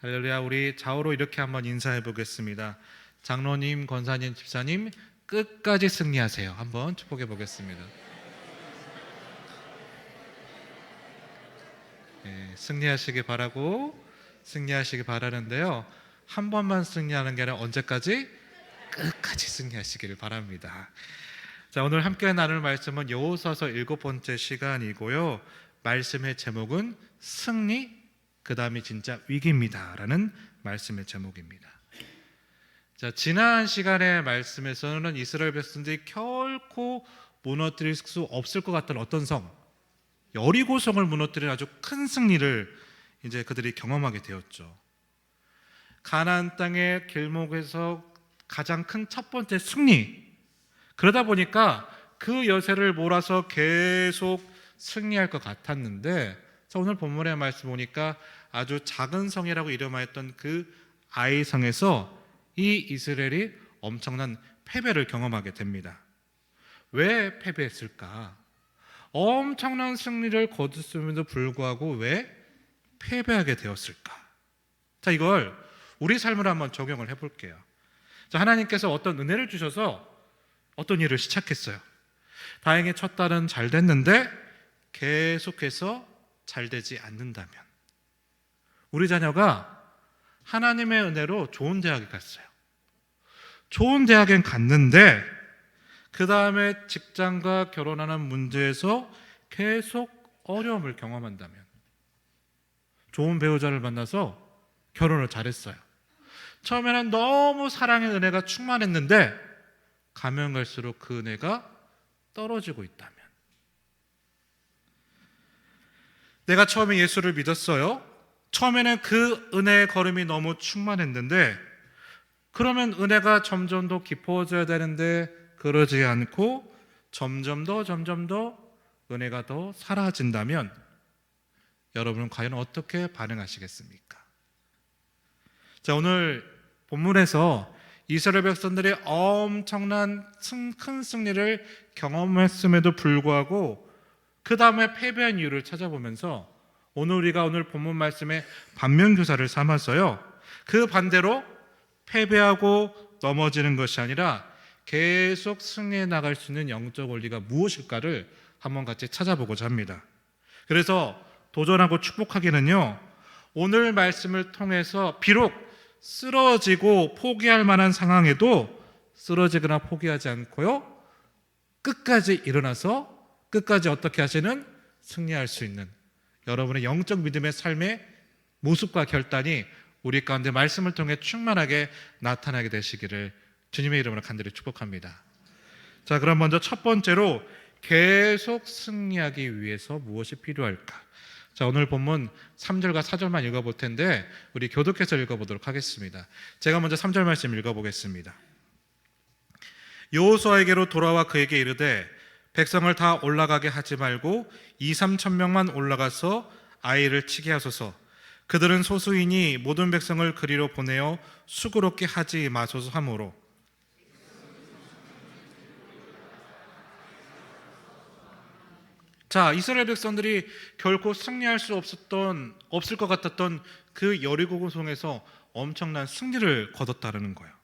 할렐루야. 우리 좌우로 이렇게 한번 인사해 보겠습니다. 장로님, 권사님, 집사님 끝까지 승리하세요. 한번 축복해 보겠습니다. 승리하시기 바라고 승리하시기 바라는데요, 한 번만 승리하는 게 아니라 언제까지? 끝까지 승리하시기를 바랍니다. 자, 오늘 함께 나눌 말씀은 여호수아서 7번째 시간이고요, 말씀의 제목은 승리, 그 다음이 진짜 위기입니다 라는 말씀의 제목입니다. 자, 지난 시간의 말씀에서는 이스라엘 백성들이 결코 무너뜨릴 수 없을 것 같던 어떤 성, 여리고성을 무너뜨린 아주 큰 승리를 이제 그들이 경험하게 되었죠. 가나안 땅의 길목에서 가장 큰 첫 번째 승리, 그러다 보니까 그 여세를 몰아서 계속 승리할 것 같았는데, 자, 오늘 본문의 말씀 보니까 아주 작은 성이라고 이름하였던 그 아이성에서 이 이스라엘이 엄청난 패배를 경험하게 됩니다. 왜 패배했을까? 엄청난 승리를 거뒀음에도 불구하고 왜 패배하게 되었을까? 자, 이걸 우리 삶으로 한번 적용을 해볼게요. 자, 하나님께서 어떤 은혜를 주셔서 어떤 일을 시작했어요. 다행히 첫 달은 잘 됐는데 계속해서 잘 되지 않는다면, 우리 자녀가 하나님의 은혜로 좋은 대학에 갔어요. 좋은 대학에 갔는데 그 다음에 직장과 결혼하는 문제에서 계속 어려움을 경험한다면, 좋은 배우자를 만나서 결혼을 잘했어요. 처음에는 너무 사랑의 은혜가 충만했는데 가면 갈수록 그 은혜가 떨어지고 있다면, 내가 처음에 예수를 믿었어요. 처음에는 그 은혜의 걸음이 너무 충만했는데, 그러면 은혜가 점점 더 깊어져야 되는데 그러지 않고 점점 더 은혜가 더 사라진다면, 여러분은 과연 어떻게 반응하시겠습니까? 자, 오늘 본문에서 이스라엘 백성들이 엄청난 큰 승리를 경험했음에도 불구하고 그 다음에 패배한 이유를 찾아보면서, 우리가 오늘 본문 말씀에 반면교사를 삼아서요, 그 반대로 패배하고 넘어지는 것이 아니라 계속 승리해 나갈 수 있는 영적 원리가 무엇일까를 한번 같이 찾아보고자 합니다. 그래서 도전하고 축복하기는요, 오늘 말씀을 통해서 비록 쓰러지고 포기할 만한 상황에도 쓰러지거나 포기하지 않고요, 끝까지 일어나서 끝까지 어떻게 하시는? 승리할 수 있는 여러분의 영적 믿음의 삶의 모습과 결단이 우리 가운데 말씀을 통해 충만하게 나타나게 되시기를 주님의 이름으로 간절히 축복합니다. 자, 그럼 먼저 첫 번째로 계속 승리하기 위해서 무엇이 필요할까? 자, 오늘 본문 3절과 4절만 읽어볼 텐데 우리 교독해서 읽어보도록 하겠습니다. 제가 먼저 3절 말씀 읽어보겠습니다. 여호수아에게로 돌아와 그에게 이르되 백성을 다 올라가게 하지 말고 2-3천 명만 올라가서 아이를 치게 하소서. 그들은 소수이니 모든 백성을 그리로 보내어 수고롭게 하지 마소서 하므로. 자, 이스라엘 백성들이 결코 승리할 수 없을 것 같았던 그 여리고성에서 엄청난 승리를 거뒀다는 거예요.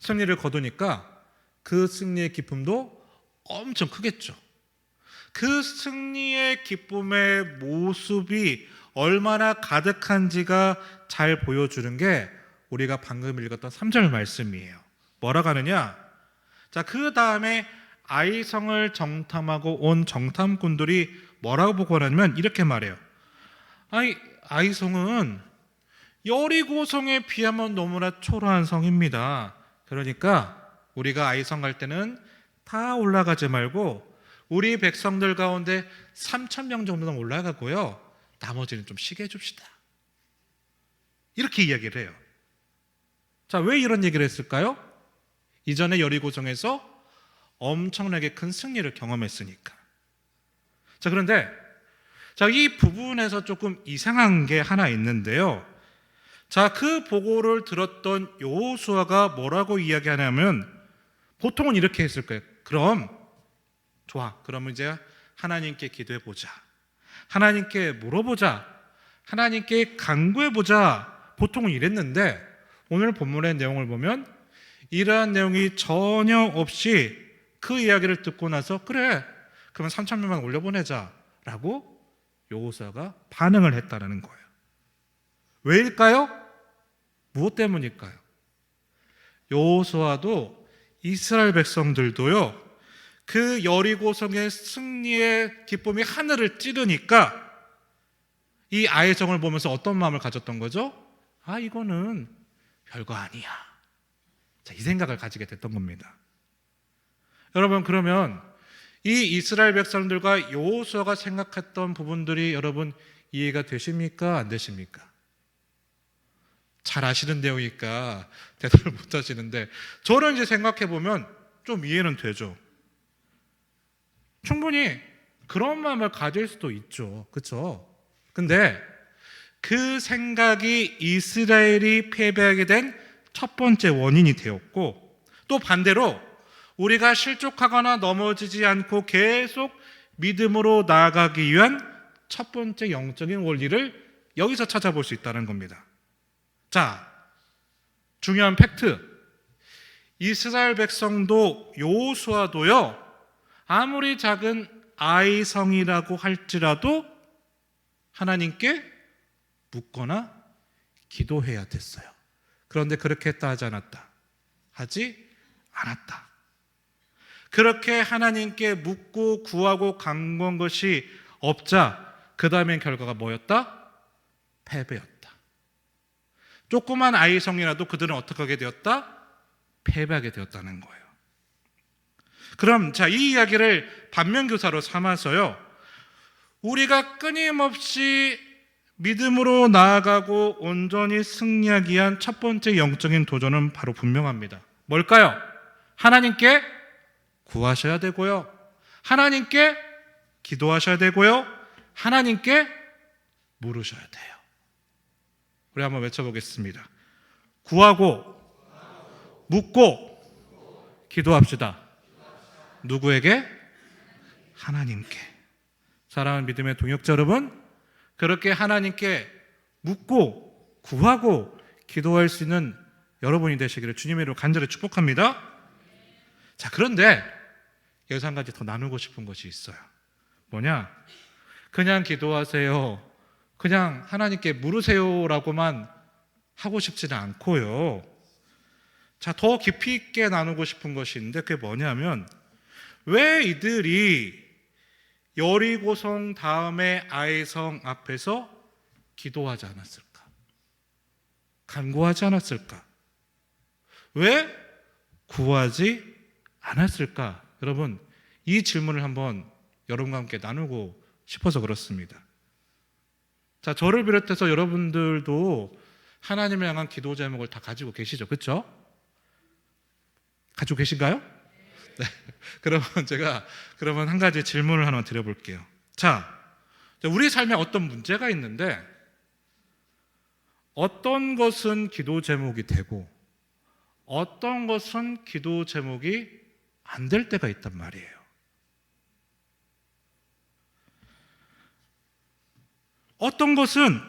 승리를 거두니까 그 승리의 기쁨도 엄청 크겠죠. 그 승리의 기쁨의 모습이 얼마나 가득한지가 잘 보여주는 게 우리가 방금 읽었던 3절 말씀이에요. 뭐라고 하느냐? 자, 그 다음에 아이성을 정탐하고 온 정탐꾼들이 뭐라고 보고하냐면 이렇게 말해요. 아이성은 여리고성에 비하면 너무나 초라한 성입니다. 그러니까 우리가 아이성 갈 때는 다 올라가지 말고 우리 백성들 가운데 3천 명 정도는 올라가고요, 나머지는 좀 쉬게 해줍시다. 이렇게 이야기를 해요. 자, 왜 이런 얘기를 했을까요? 이전에 여리고성에서 엄청나게 큰 승리를 경험했으니까. 자, 그런데 이 부분에서 조금 이상한 게 하나 있는데요. 자, 그 보고를 들었던 여호수아가 뭐라고 이야기하냐면 보통은 이렇게 했을 거예요. 좋아. 그러면 이제 하나님께 기도해보자. 하나님께 물어보자. 하나님께 간구해보자. 보통은 이랬는데 오늘 본문의 내용을 보면 이러한 내용이 전혀 없이 그 이야기를 듣고 나서 그래 그러면 3,000명만 올려보내자라고 여호수아가 반응을 했다는 거예요. 왜일까요? 무엇 때문일까요? 여호수아도 이스라엘 백성들도요 그 여리고성의 승리의 기쁨이 하늘을 찌르니까 이 아이성을 보면서 어떤 마음을 가졌던 거죠? 아 이거는 별거 아니야. 자, 이 생각을 가지게 됐던 겁니다. 여러분 그러면 이 이스라엘 백성들과 여호수아가 생각했던 부분들이 여러분 이해가 되십니까? 안 되십니까? 잘 아시는 내용이니까 대답을 못 하시는데 저는 이제 생각해 보면 좀 이해는 되죠. 충분히 그런 마음을 가질 수도 있죠. 그렇죠? 근데 그 생각이 이스라엘이 패배하게 된 첫 번째 원인이 되었고 또 반대로 우리가 실족하거나 넘어지지 않고 계속 믿음으로 나아가기 위한 첫 번째 영적인 원리를 여기서 찾아볼 수 있다는 겁니다. 자, 중요한 팩트. 이스라엘 백성도 여호수아도요 아무리 작은 아이성이라고 할지라도 하나님께 묻거나 기도해야 됐어요. 그런데 그렇게 했다 하지 않았다. 하지 않았다. 그렇게 하나님께 묻고 구하고 간구한 것이 없자 그 다음엔 결과가 뭐였다? 패배였다. 조그만 아이성이라도 그들은 어떻게 하게 되었다? 패배하게 되었다는 거예요. 그럼 자, 이 이야기를 반면교사로 삼아서요 우리가 끊임없이 믿음으로 나아가고 온전히 승리하기 위한 첫 번째 영적인 도전은 바로 분명합니다. 뭘까요? 하나님께 구하셔야 되고요, 하나님께 기도하셔야 되고요, 하나님께 물으셔야 돼요. 우리 한번 외쳐보겠습니다. 구하고 묻고 기도합시다. 누구에게? 하나님께. 사랑하는 믿음의 동역자 여러분, 그렇게 하나님께 묻고 구하고 기도할 수 있는 여러분이 되시기를 주님의 이름으로 간절히 축복합니다. 자, 그런데 여기서 한 가지 더 나누고 싶은 것이 있어요. 뭐냐? 그냥 기도하세요, 그냥 하나님께 물으세요라고만 하고 싶지는 않고요. 자, 더 깊이 있게 나누고 싶은 것이 있는데 그게 뭐냐면 왜 이들이 여리고성 다음에 아이성 앞에서 기도하지 않았을까? 간구하지 않았을까? 왜 구하지 않았을까? 여러분, 이 질문을 한번 여러분과 함께 나누고 싶어서 그렇습니다. 자, 저를 비롯해서 여러분들도 하나님을 향한 기도 제목을 다 가지고 계시죠? 그렇죠? 가지고 계신가요? 네. 그러면 한 가지 질문을 하나 드려볼게요. 자, 우리 삶에 어떤 문제가 있는데 어떤 것은 기도 제목이 되고 어떤 것은 기도 제목이 안 될 때가 있단 말이에요. 어떤 것은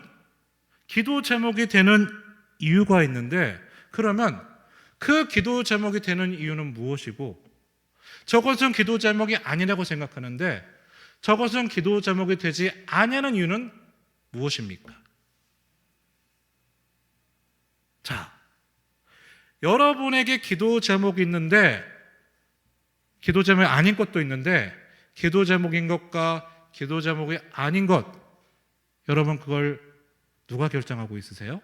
기도 제목이 되는 이유가 있는데 그러면 그 기도 제목이 되는 이유는 무엇이고 저것은 기도 제목이 아니라고 생각하는데 저것은 기도 제목이 되지 아니하는 이유는 무엇입니까? 자, 여러분에게 기도 제목이 있는데 기도 제목이 아닌 것도 있는데 기도 제목인 것과 기도 제목이 아닌 것, 여러분 그걸 누가 결정하고 있으세요?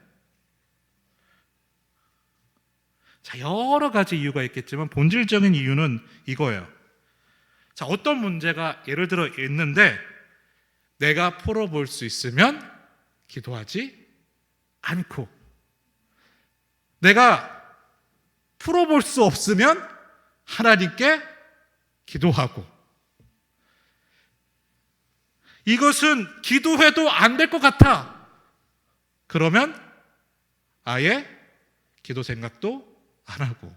자, 여러 가지 이유가 있겠지만 본질적인 이유는 이거예요. 자, 어떤 문제가 예를 들어 있는데 내가 풀어볼 수 있으면 기도하지 않고 내가 풀어볼 수 없으면 하나님께 기도하고 이것은 기도해도 안 될 것 같아. 그러면 아예 기도 생각도 안 하고.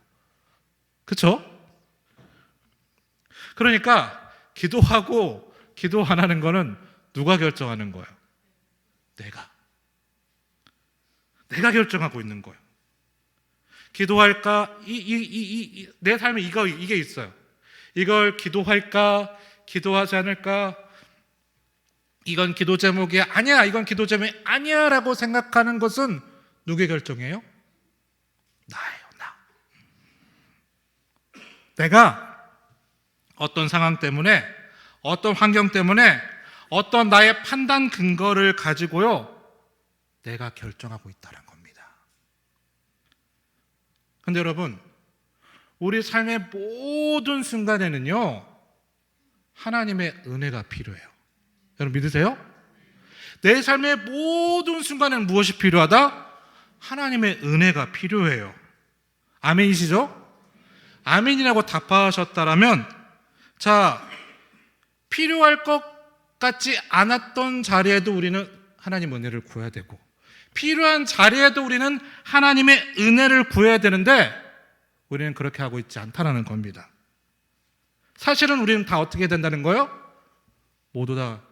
그렇죠? 그러니까 기도하고 기도 안 하는 거는 누가 결정하는 거예요? 내가 결정하고 있는 거예요. 기도할까? 내 삶에 이게 있어요. 이걸 기도할까? 기도하지 않을까? 이건 기도 제목이 아니야. 이건 기도 제목이 아니야 라고 생각하는 것은 누구의 결정이에요? 나예요. 나. 내가 어떤 상황 때문에, 어떤 환경 때문에, 어떤 나의 판단 근거를 가지고요, 내가 결정하고 있다는 겁니다. 근데 여러분, 우리 삶의 모든 순간에는요, 하나님의 은혜가 필요해요. 여러분 믿으세요? 내 삶의 모든 순간에는 무엇이 필요하다? 하나님의 은혜가 필요해요. 아멘이시죠? 아멘이라고 답하셨다라면, 자, 필요할 것 같지 않았던 자리에도 우리는 하나님 은혜를 구해야 되고, 필요한 자리에도 우리는 하나님의 은혜를 구해야 되는데, 우리는 그렇게 하고 있지 않다는 겁니다. 사실은 우리는 다 어떻게 된다는 거예요? 모두 다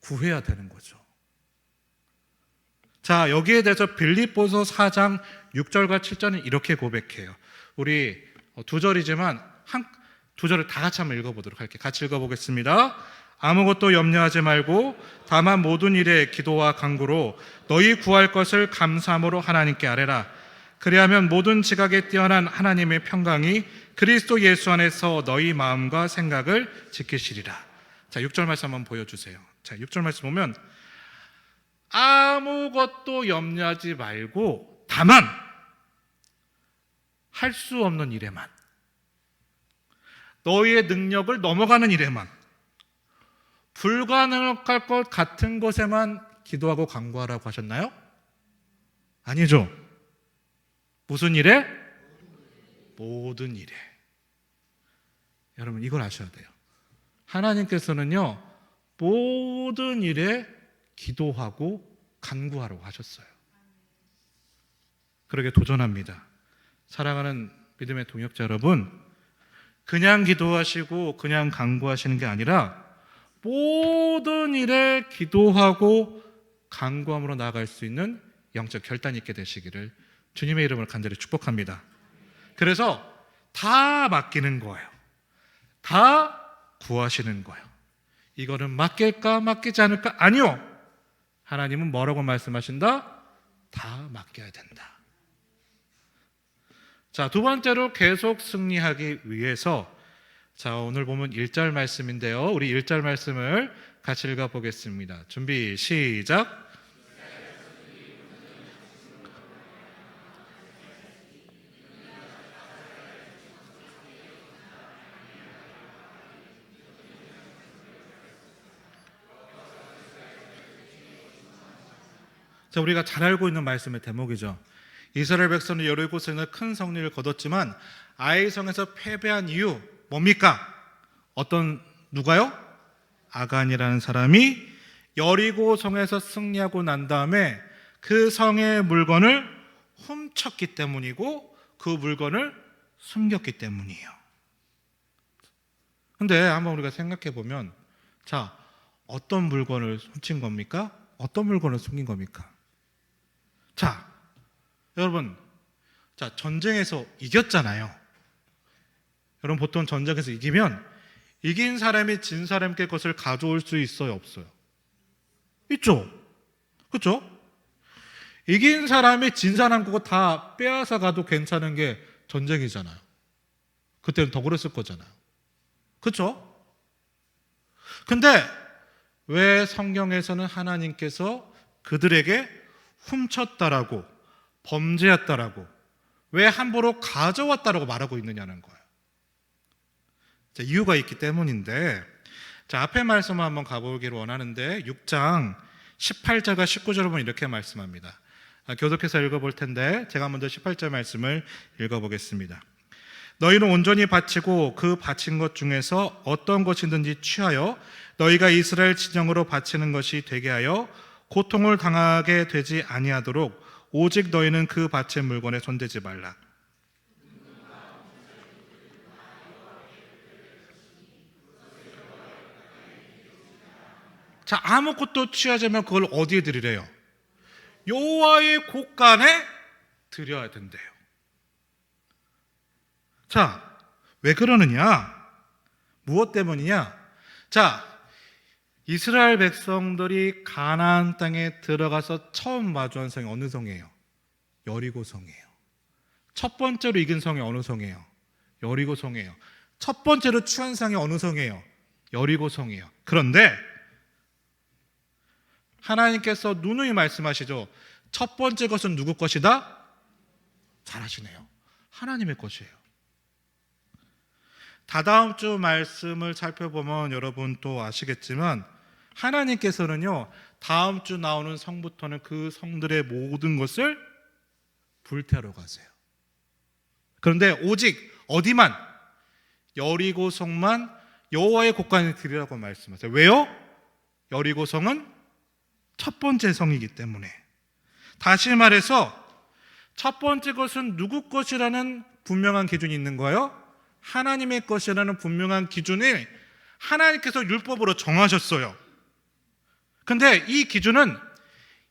구해야 되는 거죠. 자, 여기에 대해서 빌립보서 4장 6절과 7절은 이렇게 고백해요. 우리 두 절이지만 두 절을 다 같이 한번 읽어보도록 할게요. 같이 읽어보겠습니다. 아무것도 염려하지 말고 다만 모든 일에 기도와 간구로 너희 구할 것을 감사함으로 하나님께 아뢰라. 그리하면 모든 지각에 뛰어난 하나님의 평강이 그리스도 예수 안에서 너희 마음과 생각을 지키시리라. 자, 6절 말씀 한번 보여주세요. 자, 6절 말씀 보면 아무것도 염려하지 말고 다만 할 수 없는 일에만, 너희의 능력을 넘어가는 일에만, 불가능할 것 같은 것에만 기도하고 간구하라고 하셨나요? 아니죠. 무슨 일에? 모든 일에. 여러분 이걸 아셔야 돼요. 하나님께서는요, 모든 일에 기도하고 간구하라고 하셨어요. 그러게 도전합니다. 사랑하는 믿음의 동역자 여러분, 그냥 기도하시고 그냥 간구하시는 게 아니라 모든 일에 기도하고 간구함으로 나아갈 수 있는 영적 결단이 있게 되시기를 주님의 이름으로 간절히 축복합니다. 그래서 다 맡기는 거예요. 다 구하시는 거예요. 이거는 맡길까 맡기지 않을까? 아니요. 하나님은 뭐라고 말씀하신다? 다 맡겨야 된다. 자, 두 번째로 계속 승리하기 위해서, 자, 오늘 보면 1절 말씀인데요. 우리 1절 말씀을 같이 읽어보겠습니다. 준비 시작. 자, 우리가 잘 알고 있는 말씀의 대목이죠. 이스라엘 백성은 여러 곳에서 큰 승리를 거뒀지만 아이성에서 패배한 이유 뭡니까? 누가요? 아간이라는 사람이 여리고 성에서 승리하고 난 다음에 그 성의 물건을 훔쳤기 때문이고 그 물건을 숨겼기 때문이에요. 근데 한번 우리가 생각해 보면, 자, 어떤 물건을 훔친 겁니까? 어떤 물건을 숨긴 겁니까? 자, 여러분, 자, 전쟁에서 이겼잖아요. 여러분, 보통 전쟁에서 이기면 이긴 사람이 진 사람께 것을 가져올 수 있어요, 없어요? 있죠. 그렇죠? 이긴 사람이 진 사람 그거 다 빼앗아 가도 괜찮은 게 전쟁이잖아요. 그때는 더 그랬을 거잖아요. 그렇죠? 근데 왜 성경에서는 하나님께서 그들에게 훔쳤다라고, 범죄했다라고, 왜 함부로 가져왔다라고 말하고 있느냐는 거예요. 자, 이유가 있기 때문인데, 자, 앞에 말씀 한번 가보기를 원하는데 6장 18절과 19절을 보면 이렇게 말씀합니다. 교독해서 읽어볼 텐데 제가 먼저 18절 말씀을 읽어보겠습니다. 너희는 온전히 바치고 그 바친 것 중에서 어떤 것이든지 취하여 너희가 이스라엘 진영으로 바치는 것이 되게 하여 고통을 당하게 되지 아니하도록 오직 너희는 그 바친 물건에 손대지 말라. 자, 아무것도 취하자면 그걸 어디에 드리래요? 여호와의 곳간에 드려야 된대요. 자, 왜 그러느냐? 무엇 때문이냐? 자, 이스라엘 백성들이 가나안 땅에 들어가서 처음 마주한 성이 어느 성이에요? 여리고 성이에요. 첫 번째로 이긴 성이 어느 성이에요? 여리고 성이에요. 첫 번째로 취한 성이 어느 성이에요? 여리고 성이에요. 그런데 하나님께서 누누이 말씀하시죠. 첫 번째 것은 누구 것이다? 잘하시네요. 하나님의 것이에요. 다다음 주 말씀을 살펴보면 여러분 또 아시겠지만 하나님께서는요, 다음 주 나오는 성부터는 그 성들의 모든 것을 불태우러 가세요. 그런데 오직 어디만? 여리고 성만 여호와의 곳간에 드리라고 말씀하세요. 왜요? 여리고 성은 첫 번째 성이기 때문에. 다시 말해서 첫 번째 것은 누구 것이라는 분명한 기준이 있는 거예요? 하나님의 것이라는 분명한 기준을 하나님께서 율법으로 정하셨어요. 근데 이 기준은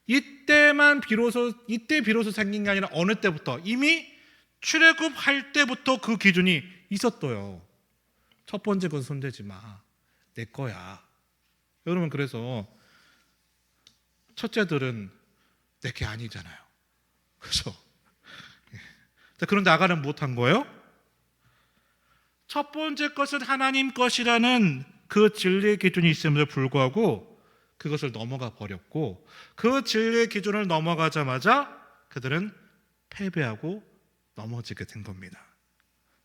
이때 비로소 생긴 게 아니라 어느 때부터? 이미 출애굽할 때부터 그 기준이 있었어요. 첫 번째 것은 손대지 마. 내 거야. 여러분, 그래서 첫째들은 내 게 아니잖아요. 그렇죠? 그런데 아가는 못한 거예요? 첫 번째 것은 하나님 것이라는 그 진리의 기준이 있음에도 불구하고 그것을 넘어가 버렸고, 그 진리의 기준을 넘어가자마자 그들은 패배하고 넘어지게 된 겁니다.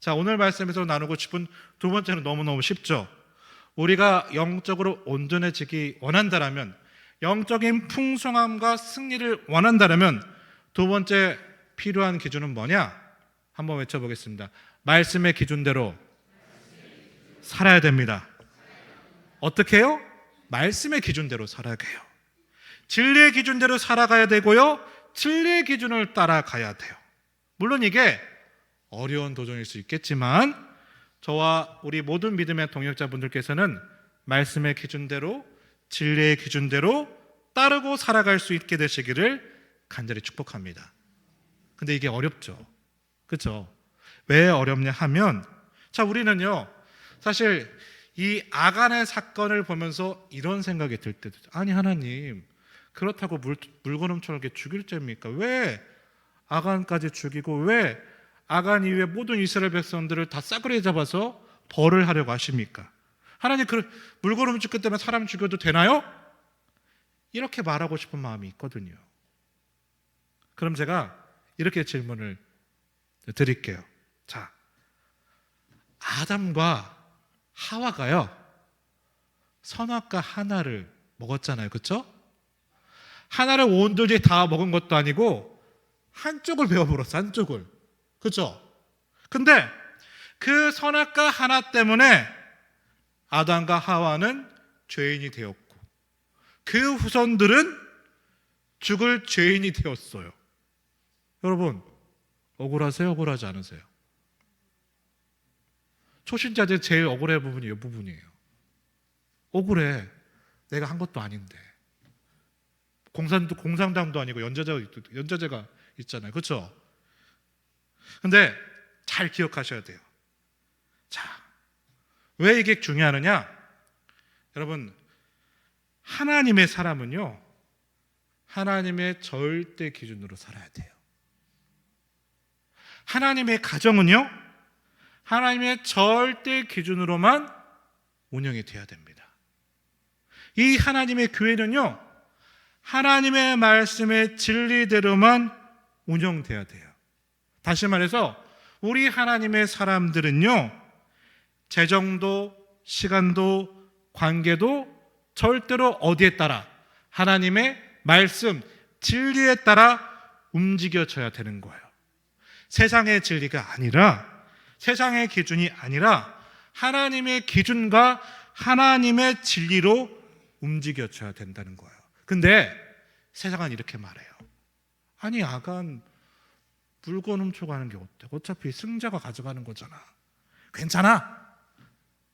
자, 오늘 말씀에서 나누고 싶은 두 번째는 너무너무 쉽죠. 우리가 영적으로 온전해지기 원한다라면, 영적인 풍성함과 승리를 원한다라면 두 번째 필요한 기준은 뭐냐? 한번 외쳐보겠습니다. 말씀의 기준대로 살아야 됩니다. 어떻게 해요? 말씀의 기준대로 살아야 해요. 진리의 기준대로 살아가야 되고요, 진리의 기준을 따라가야 돼요. 물론 이게 어려운 도전일 수 있겠지만 저와 우리 모든 믿음의 동역자분들께서는 말씀의 기준대로, 진리의 기준대로 따르고 살아갈 수 있게 되시기를 간절히 축복합니다. 근데 이게 어렵죠. 그렇죠? 왜 어렵냐 하면, 자, 우리는요 사실 이 아간의 사건을 보면서 이런 생각이 들 때도, 아니 하나님, 그렇다고 물건음처럼 이렇게 죽일 죄입니까? 왜 아간까지 죽이고 왜 아간 이후에 모든 이스라엘 백성들을 다 싸그리 잡아서 벌을 하려고 하십니까? 하나님, 그 물건음 죽기 때문에 사람 죽여도 되나요? 이렇게 말하고 싶은 마음이 있거든요. 그럼 제가 이렇게 질문을 드릴게요. 자, 아담과 하와가요 선악과 하나를 먹었잖아요. 그렇죠? 하나를 온전히 다 먹은 것도 아니고 한쪽을 베어물었어. 한쪽을. 그렇죠? 근데 그 선악과 하나 때문에 아담과 하와는 죄인이 되었고 그 후손들은 죽을 죄인이 되었어요. 여러분, 억울하세요? 억울하지 않으세요? 초신자들 제일 억울해 부분이 이 부분이에요. 억울해. 내가 한 것도 아닌데. 공산당도 아니고 연좌제가 있잖아요. 그렇죠? 근데 잘 기억하셔야 돼요. 자, 왜 이게 중요하느냐? 여러분, 하나님의 사람은요 하나님의 절대 기준으로 살아야 돼요. 하나님의 가정은요 하나님의 절대 기준으로만 운영이 돼야 됩니다. 이 하나님의 교회는요 하나님의 말씀의 진리대로만 운영돼야 돼요. 다시 말해서 우리 하나님의 사람들은요 재정도, 시간도, 관계도 절대로 어디에 따라? 하나님의 말씀, 진리에 따라 움직여져야 되는 거예요. 세상의 진리가 아니라, 세상의 기준이 아니라 하나님의 기준과 하나님의 진리로 움직여져야 된다는 거예요. 근데 세상은 이렇게 말해요. 아니, 아간 물건 훔쳐가는 게 어때? 어차피 승자가 가져가는 거잖아. 괜찮아.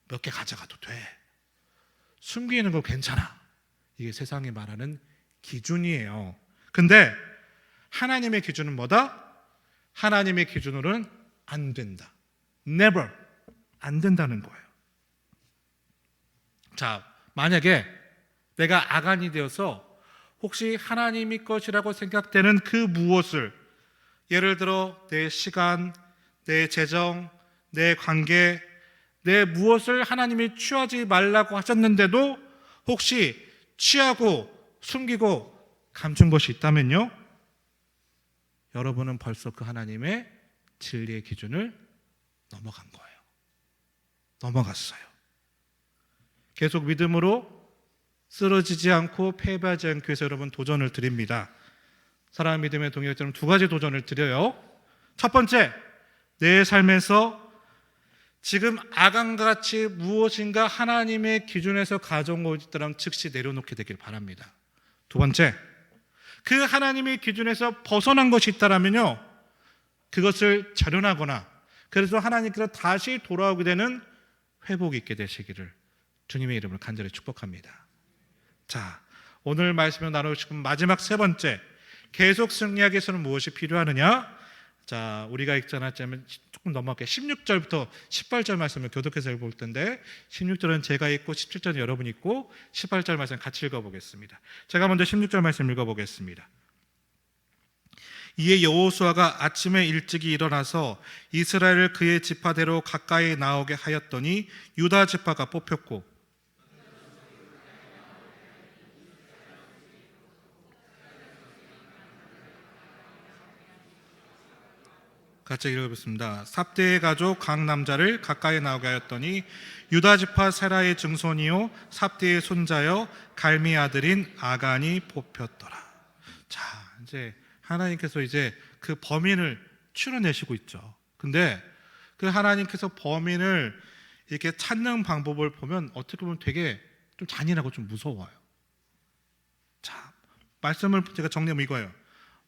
몇 개 가져가도 돼. 숨기는 거 괜찮아. 이게 세상이 말하는 기준이에요. 근데 하나님의 기준은 뭐다? 하나님의 기준으로는 안 된다. Never. 안 된다는 거예요. 자, 만약에 내가 아간이 되어서 혹시 하나님이 것이라고 생각되는 그 무엇을, 예를 들어 내 시간, 내 재정, 내 관계, 내 무엇을 하나님이 취하지 말라고 하셨는데도 혹시 취하고 숨기고 감춘 것이 있다면요, 여러분은 벌써 그 하나님의 진리의 기준을 넘어간 거예요. 넘어갔어요. 계속 믿음으로 쓰러지지 않고 패배하지 않기 위해서 여러분 도전을 드립니다. 사랑하는 믿음의 동역자님, 두 가지 도전을 드려요. 첫 번째, 내 삶에서 지금 아간같이 무엇인가 하나님의 기준에서 가져온 것이 있다면 즉시 내려놓게 되길 바랍니다. 두 번째, 그 하나님의 기준에서 벗어난 것이 있다면요, 그것을 절연하거나 그래서 하나님께서 다시 돌아오게 되는 회복이 있게 되시기를 주님의 이름으로 간절히 축복합니다. 자, 오늘 말씀을 나누시고 마지막 세 번째, 계속 승리하기 위해서는 무엇이 필요하느냐? 자, 우리가 읽지 않았지만 조금 넘어갈게요. 16절부터 18절 말씀을 교독해서 읽어볼 텐데, 16절은 제가 읽고 17절은 여러분이 읽고 18절 말씀 같이 읽어보겠습니다. 제가 먼저 16절 말씀 읽어보겠습니다. 이에 여호수아가 아침에 일찍이 일어나서 이스라엘을 그의 지파대로 가까이 나오게 하였더니 유다 지파가 뽑혔고, 같이 읽어보겠습니다. 삽대의 가족 각 남자를 가까이 나오게 하였더니 유다 지파 세라의 증손이요 삽대의 손자여 갈미 아들인 아간이 뽑혔더라. 자, 이제 하나님께서 이제 그 범인을 추려내시고 있죠. 근데 그 하나님께서 범인을 이렇게 찾는 방법을 보면 어떻게 보면 되게 좀 잔인하고 좀 무서워요. 자, 말씀을 제가 정리하면 이거예요.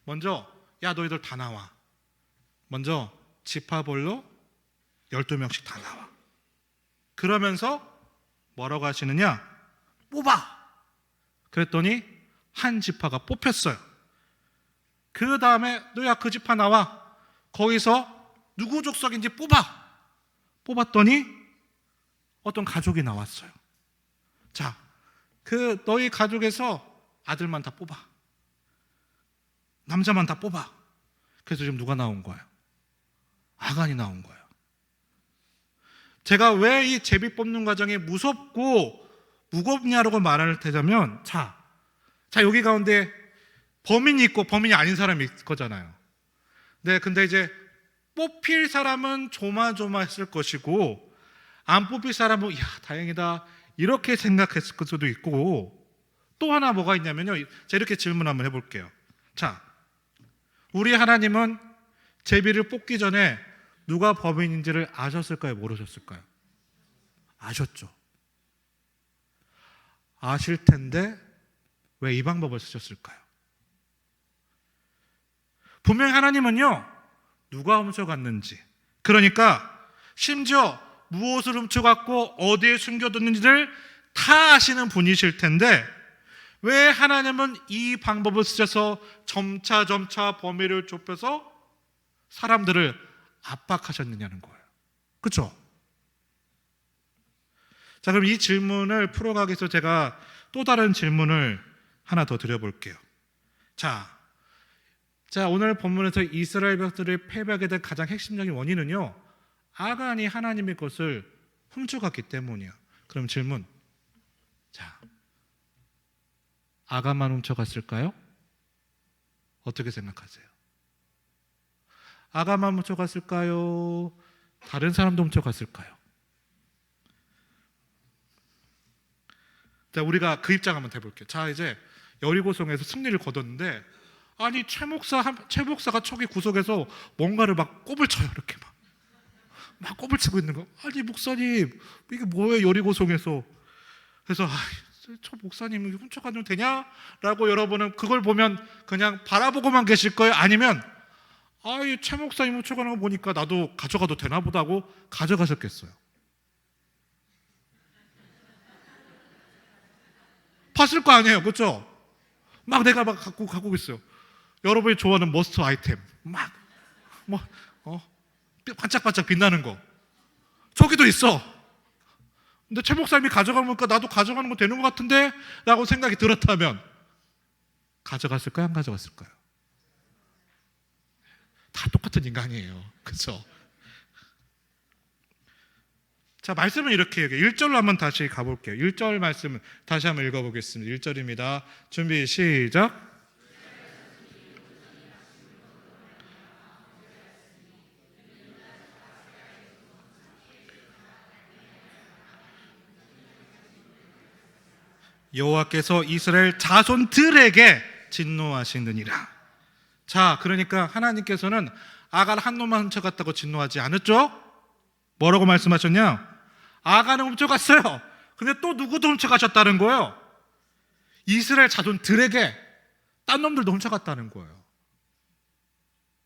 먼저, 야, 너희들 다 나와. 먼저 지파별로 12명씩 다 나와. 그러면서 뭐라고 하시느냐? 뽑아! 그랬더니 한 지파가 뽑혔어요. 그 다음에 너야 그 지파 나와. 거기서 누구 족속인지 뽑아! 뽑았더니 어떤 가족이 나왔어요. 자, 그 너희 가족에서 아들만 다 뽑아. 남자만 다 뽑아. 그래서 지금 누가 나온 거예요? 아간이 나온 거예요. 제가 왜 이 제비 뽑는 과정이 무섭고 무겁냐라고 말을 하자면, 자 여기 가운데 범인이 있고 범인이 아닌 사람이 있을 거잖아요. 네, 근데 이제 뽑힐 사람은 조마조마했을 것이고 안 뽑힐 사람은 야 다행이다 이렇게 생각했을 수도 있고, 또 하나 뭐가 있냐면요, 제가 이렇게 질문 한번 해볼게요. 자, 우리 하나님은 제비를 뽑기 전에 누가 범인인지를 아셨을까요? 모르셨을까요? 아셨죠. 아실 텐데 왜 이 방법을 쓰셨을까요? 분명히 하나님은요, 누가 훔쳐갔는지, 그러니까 심지어 무엇을 훔쳐갔고 어디에 숨겨뒀는지를 다 아시는 분이실 텐데 왜 하나님은 이 방법을 쓰셔서 점차 범위를 좁혀서 사람들을 압박하셨느냐는 거예요. 그렇죠? 자, 그럼 이 질문을 풀어가기 위해서 제가 또 다른 질문을 하나 더 드려볼게요. 자, 오늘 본문에서 이스라엘 백성들이 패배하게 된 가장 핵심적인 원인은요, 아간이 하나님의 것을 훔쳐갔기 때문이에요. 그럼 질문, 자, 아간만 훔쳐갔을까요? 어떻게 생각하세요? 아간만 훔쳐갔을까요? 다른 사람도 훔쳐갔을까요? 자, 우리가 그 입장 한번 해볼게요. 자, 이제 여리고성에서 승리를 거뒀는데, 아니 최 목사가 저기 구석에서 뭔가를 막 꼽을 쳐요. 이렇게 막 꼽을 치고 있는 거. 아니 목사님 이게 뭐예요 여리고성에서. 그래서 저 목사님 훔쳐가도 되냐라고 여러분은 그걸 보면 그냥 바라보고만 계실 거예요? 아니면 최 목사님 훔쳐가는 거 보니까 나도 가져가도 되나 보다 하고 가져가셨겠어요? 봤을 거 아니에요, 그렇죠? 막 내가 막 갖고 있어요. 여러분이 좋아하는 머스트 아이템 막 뭐 반짝반짝 빛나는 거 저기도 있어. 근데 최 목사님이 가져가니까 나도 가져가는 거 되는 것 같은데 라고 생각이 들었다면 가져갔을까요? 안 가져갔을까요? 다 똑같은 인간이에요. 그렇죠? 자, 말씀은 이렇게 해요. 1절로 한번 다시 가볼게요. 1절 말씀 다시 한번 읽어보겠습니다. 1절입니다. 준비 시작. 여호와께서 이스라엘 자손들에게 진노하시느니라. 자, 그러니까 하나님께서는 아가를 한 놈만 훔쳐갔다고 진노하지 않았죠? 뭐라고 말씀하셨냐? 아가는 훔쳐갔어요. 근데 또 누구도 훔쳐가셨다는 거예요. 이스라엘 자손들에게 딴 놈들도 훔쳐갔다는 거예요.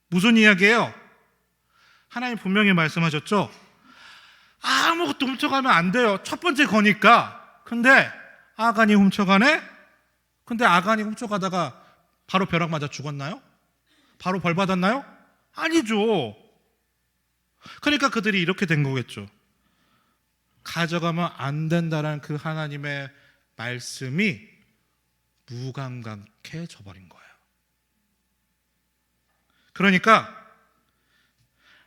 무슨 이야기예요? 하나님 분명히 말씀하셨죠? 아무것도 훔쳐가면 안 돼요. 첫 번째 거니까. 근데 아간이 훔쳐가네? 근데 아간이 훔쳐가다가 바로 벼락 맞아 죽었나요? 바로 벌 받았나요? 아니죠. 그러니까 그들이 이렇게 된 거겠죠. 가져가면 안 된다는 그 하나님의 말씀이 무감각해져 버린 거예요. 그러니까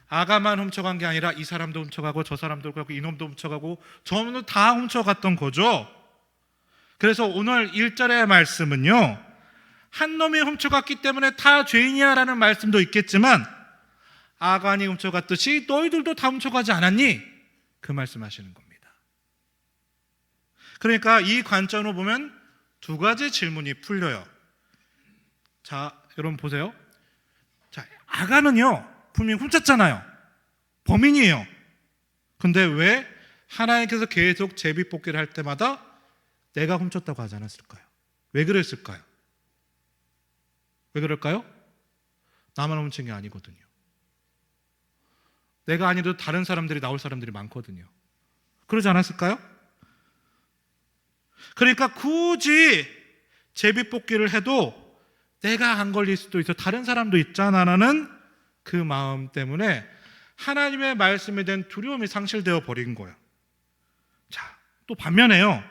아가만 훔쳐간 게 아니라 이 사람도 훔쳐가고 저 사람도 훔쳐가고 이놈도 훔쳐가고 저놈도 다 훔쳐갔던 거죠. 그래서 오늘 1절의 말씀은요, 한 놈이 훔쳐갔기 때문에 다 죄인이야 라는 말씀도 있겠지만 아간이 훔쳐갔듯이 너희들도 다 훔쳐가지 않았니? 그 말씀하시는 겁니다. 그러니까 이 관점으로 보면 두 가지 질문이 풀려요. 자, 여러분 보세요. 자, 아간은요 분명히 훔쳤잖아요. 범인이에요. 근데 왜 하나님께서 계속 제비뽑기를 할 때마다 내가 훔쳤다고 하지 않았을까요? 왜 그랬을까요? 왜 그럴까요? 나만 훔친 게 아니거든요. 내가 아니도 다른 사람들이 나올 사람들이 많거든요. 그러지 않았을까요? 그러니까 굳이 제비뽑기를 해도 내가 안 걸릴 수도 있어, 다른 사람도 있잖아라는 그 마음 때문에 하나님의 말씀에 대한 두려움이 상실되어 버린 거예요. 자, 또 반면에요,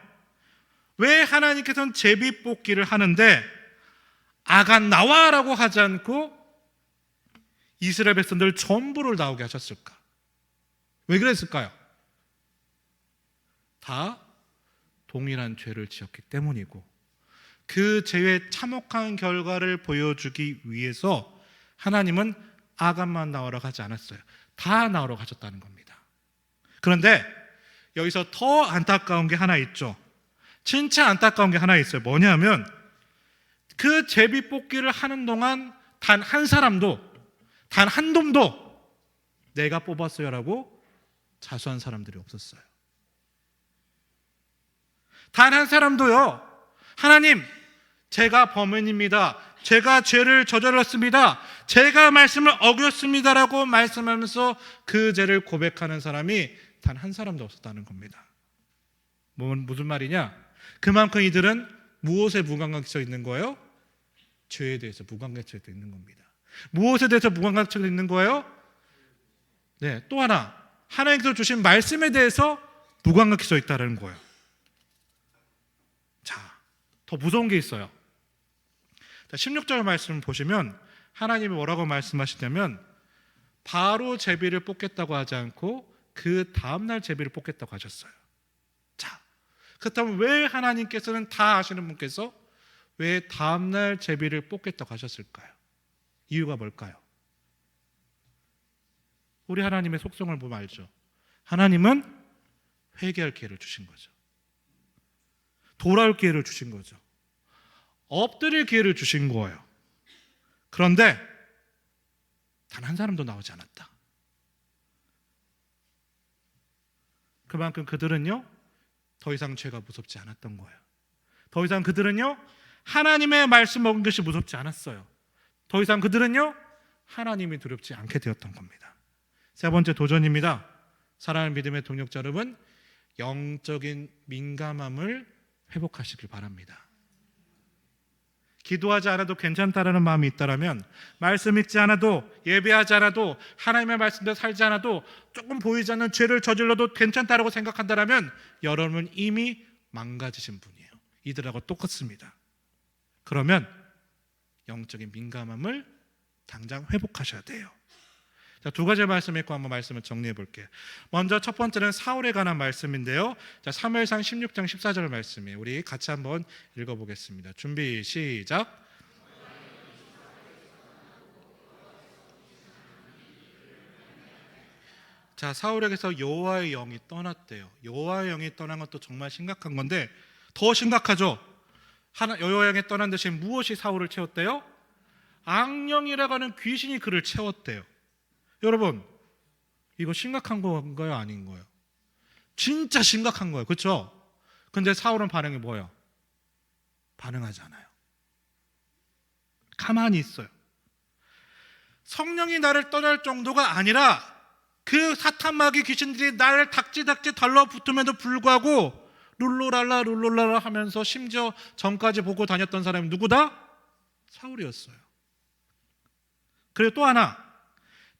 왜 하나님께서는 제비뽑기를 하는데 아간 나와라고 하지 않고 이스라엘 백성들 전부를 나오게 하셨을까? 왜 그랬을까요? 다 동일한 죄를 지었기 때문이고 그 죄의 참혹한 결과를 보여주기 위해서 하나님은 아간만 나오라고 하지 않았어요. 다 나오라고 하셨다는 겁니다. 그런데 여기서 더 안타까운 게 하나 있죠. 진짜 안타까운 게 하나 있어요. 뭐냐면 그 제비뽑기를 하는 동안 단 한 사람도, 단 한 놈도 내가 뽑았어요 라고 자수한 사람들이 없었어요. 단 한 사람도요, 하나님 제가 범인입니다, 제가 죄를 저질렀습니다, 제가 말씀을 어겼습니다 라고 말씀하면서 그 죄를 고백하는 사람이 단 한 사람도 없었다는 겁니다. 무슨 말이냐? 그만큼 이들은 무엇에 무감각해져 있는 거예요? 죄에 대해서 무감각해져 있는 겁니다. 무엇에 대해서 무감각해져 있는 거예요? 네, 또 하나, 하나님께서 주신 말씀에 대해서 무감각해져 있다는 거예요. 자, 더 무서운 게 있어요. 자, 16절 말씀을 보시면 하나님이 뭐라고 말씀하시냐면 바로 제비를 뽑겠다고 하지 않고 그 다음날 제비를 뽑겠다고 하셨어요. 자, 그렇다면 왜 하나님께서는 다 아시는 분께서 왜 다음날 제비를 뽑겠다고 하셨을까요? 이유가 뭘까요? 우리 하나님의 속성을 보면 알죠. 하나님은 회개할 기회를 주신 거죠. 돌아올 기회를 주신 거죠. 엎드릴 기회를 주신 거예요. 그런데 단 한 사람도 나오지 않았다. 그만큼 그들은요 더 이상 죄가 무섭지 않았던 거예요. 더 이상 그들은요 하나님의 말씀 먹은 것이 무섭지 않았어요. 더 이상 그들은요 하나님이 두렵지 않게 되었던 겁니다. 세 번째 도전입니다. 사랑하는 믿음의 동역자 여러분, 영적인 민감함을 회복하시길 바랍니다. 기도하지 않아도 괜찮다라는 마음이 있다라면, 말씀 읽지 않아도, 예배하지 않아도, 하나님의 말씀대로 살지 않아도, 조금 보이지 않는 죄를 저질러도 괜찮다라고 생각한다라면 여러분은 이미 망가지신 분이에요. 이들하고 똑같습니다. 그러면 영적인 민감함을 당장 회복하셔야 돼요. 자, 두 가지 말씀 읽고 한번 말씀을 정리해 볼게요. 먼저 첫 번째는 사울에 관한 말씀인데요. 자, 사무엘상 16장 14절 말씀이에요. 우리 같이 한번 읽어보겠습니다. 준비 시작. 자, 사울에게서 여호와의 영이 떠났대요. 여호와의 영이 떠난 것도 정말 심각한 건데 더 심각하죠. 여호와의 영이 떠난 대신 무엇이 사울을 채웠대요? 악령이라고 하는 귀신이 그를 채웠대요. 여러분, 이거 심각한 건가요? 아닌 거예요? 진짜 심각한 거예요. 그렇죠? 근데 사울은 반응이 뭐예요? 반응하지 않아요. 가만히 있어요. 성령이 나를 떠날 정도가 아니라 그 사탄마귀 귀신들이 나를 닥지닥지 달라붙음에도 불구하고 룰루랄라 하면서 심지어 전까지 보고 다녔던 사람이 누구다? 사울이었어요. 그리고 또 하나,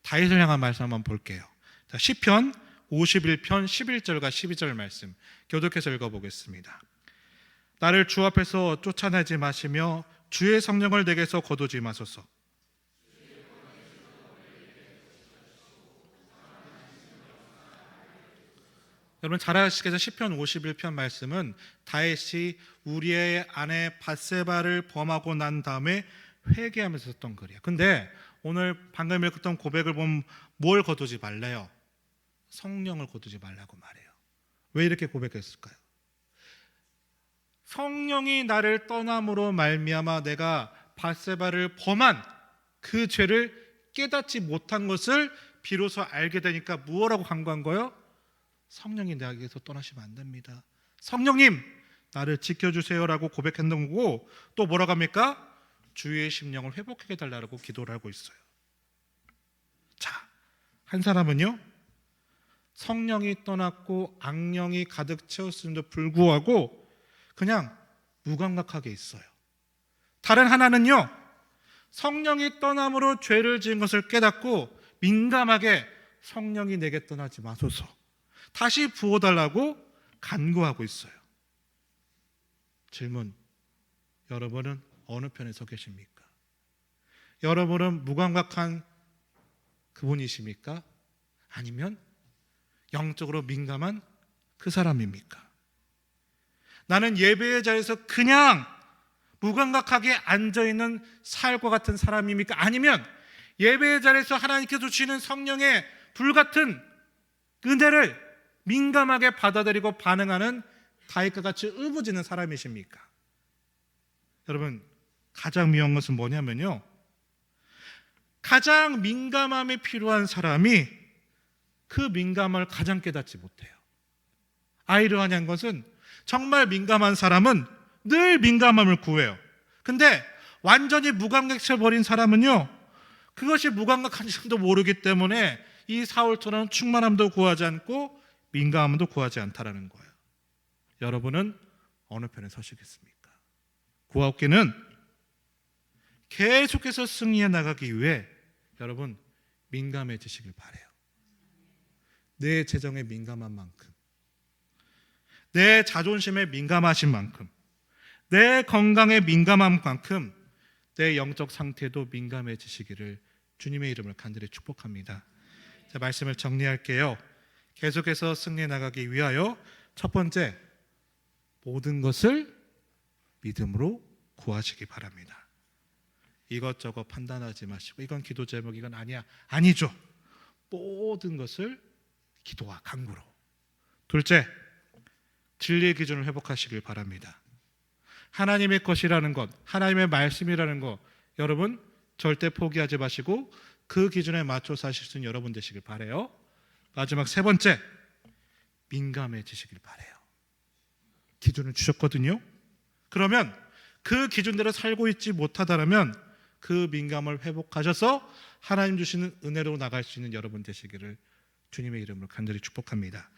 다윗을 향한 말씀 한번 볼게요. 자, 시편 51편 11절과 12절 말씀 교독해서 읽어보겠습니다. 나를 주 앞에서 쫓아내지 마시며 주의 성령을 내게서 거두지 마소서. 여러분 잘 아시겠죠? 시편 51편 말씀은 다윗이 우리의 아내 밧세바를 범하고 난 다음에 회개하면서 썼던 글이에요. 근데 오늘 방금 읽었던 고백을 보면 뭘 거두지 말래요? 성령을 거두지 말라고 말해요. 왜 이렇게 고백했을까요? 성령이 나를 떠남으로 말미암아 내가 밧세바를 범한 그 죄를 깨닫지 못한 것을 비로소 알게 되니까 무엇라고 간구한 거예요? 성령이 나에게서 떠나시면 안 됩니다. 성령님, 나를 지켜주세요라고 고백했던 거고, 또 뭐라고 합니까? 주의 심령을 회복하게 달라고 기도를 하고 있어요. 자, 한 사람은요, 성령이 떠났고 악령이 가득 채웠음에도 불구하고 그냥 무감각하게 있어요. 다른 하나는요, 성령이 떠남으로 죄를 지은 것을 깨닫고 민감하게 성령이 내게 떠나지 마소서, 다시 부어달라고 간구하고 있어요. 질문, 여러분은 어느 편에 서 계십니까? 여러분은 무감각한 그분이십니까? 아니면 영적으로 민감한 그 사람입니까? 나는 예배의 자리에서 그냥 무감각하게 앉아있는 살과 같은 사람입니까? 아니면 예배의 자리에서 하나님께서 주시는 성령의 불같은 은혜를 민감하게 받아들이고 반응하는 다윗과 같이 의부지는 사람이십니까? 여러분, 가장 미워한 것은 뭐냐면요, 가장 민감함이 필요한 사람이 그 민감함을 가장 깨닫지 못해요. 아이러니한 것은 정말 민감한 사람은 늘 민감함을 구해요. 근데 완전히 무감각해버린 사람은요, 그것이 무감각한지도 모르기 때문에 이 사울처럼 충만함도 구하지 않고 민감함도 구하지 않다라는 거예요. 여러분은 어느 편에 서시겠습니까? 구하옵기는 계속해서 승리해 나가기 위해 여러분 민감해지시길 바라요. 내 재정에 민감한 만큼, 내 자존심에 민감하신 만큼, 내 건강에 민감한 만큼 내 영적 상태도 민감해지시기를 주님의 이름을 간절히 축복합니다. 자, 말씀을 정리할게요. 계속해서 승리해 나가기 위하여 첫 번째, 모든 것을 믿음으로 구하시기 바랍니다. 이것저것 판단하지 마시고 이건 기도 제목, 이건 아니야, 아니죠. 모든 것을 기도와 간구로. 둘째, 진리의 기준을 회복하시길 바랍니다. 하나님의 것이라는 것, 하나님의 말씀이라는 것, 여러분 절대 포기하지 마시고 그 기준에 맞춰 사실 수 있는 여러분 되시길 바라요. 마지막 세 번째, 민감해지시길 바라요. 기준을 주셨거든요. 그러면 그 기준대로 살고 있지 못하다면 그 민감을 회복하셔서 하나님 주시는 은혜로 나갈 수 있는 여러분 되시기를 주님의 이름으로 간절히 축복합니다.